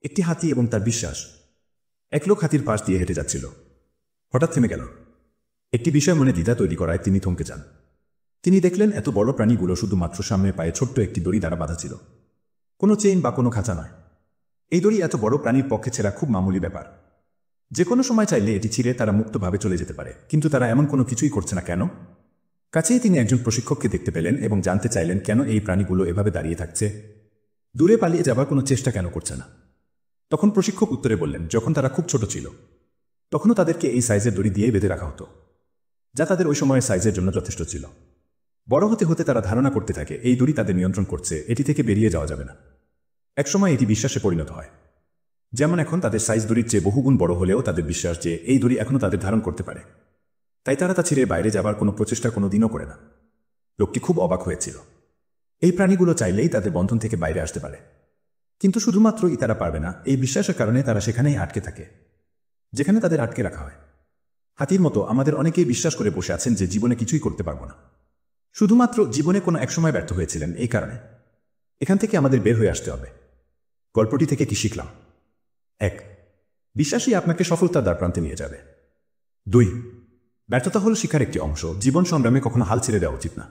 একটি হাতি এবং তার বিশ্বাস। এক লোক হাতির পাশ দিয়ে হেঁটে যাচ্ছিল। হঠাৎ থেমে গেল। একটি বিষয় মনে দ্বিধা তৈরি করায় তিনি থমকে যান। তিনি দেখলেন এত বড় প্রাণীগুলো শুধুমাত্র সামনের পায়ে ছোট্ট একটি দড়ি দ্বারা বাঁধা ছিল। কোনো চেইন বা কোনো খাঁচা নয়। এই দড়ি এত বড় প্রাণীর পক্ষে ছেঁড়া খুব মামুলি ব্যাপার। যে কোনো সময় চাইলে এটি ছিঁড়ে তারা মুক্তভাবে চলে যেতে পারে, কিন্তু তারা এমন কোনো কিছুই করছে না কেন? কাছেই তিনি একজন প্রশিক্ষককে দেখতে পেলেন এবং জানতে চাইলেন কেন এই প্রাণীগুলো এভাবে দাঁড়িয়ে থাকছে, দূরে পালিয়ে যাবার কোনো চেষ্টা কেন করছে না। তখন প্রশিক্ষক উত্তরে বললেন, যখন তারা খুব ছোট ছিল তখনও তাদেরকে এই সাইজের দড়ি দিয়ে বেঁধে রাখা হতো, যা তাদের ওই সময়ের সাইজের জন্য যথেষ্ট ছিল। বড় হতে হতে তারা ধারণা করতে থাকে এই দড়ি তাদের নিয়ন্ত্রণ করছে, এটি থেকে বেরিয়ে যাওয়া যাবে না। একসময় এটি বিশ্বাসে পরিণত হয়। যেমন এখন তাদের সাইজ দড়ির চেয়ে বহুগুণ বড় হলেও তাদের বিশ্বাস যে এই দড়ি এখনও তাদের ধারণ করতে পারে, তাই তারা তা ছেড়ে বাইরে যাবার কোনো প্রচেষ্টা কোনো দিনও করে না। লোকটি খুব অবাক হয়েছিল। এই প্রাণীগুলো চাইলেই তাদের বন্ধন থেকে বাইরে আসতে পারে, কিন্তু শুধুমাত্রই তারা পারবে না এই বিশ্বাসের কারণে তারা সেখানেই আটকে থাকে, যেখানে তাদের আটকে রাখা হয়। হাতির মতো আমাদের অনেকেই বিশ্বাস করে বসে আছেন যে জীবনে কিছুই করতে পারবো না, শুধুমাত্র জীবনে কোনো একসময় ব্যর্থ হয়েছিলেন এই কারণে। এখান থেকে আমাদের বের হয়ে আসতে হবে। গল্পটি থেকে কি শিখলাম? 1. বিশ্বাসই আপনাকে সফলতার দ্বারপ্রান্তে নিয়ে যাবে। 2. ব্যর্থতা হল শিক্ষার একটি অংশ, জীবন সংগ্রামে কখনো হাল ছেড়ে দেওয়া উচিত না।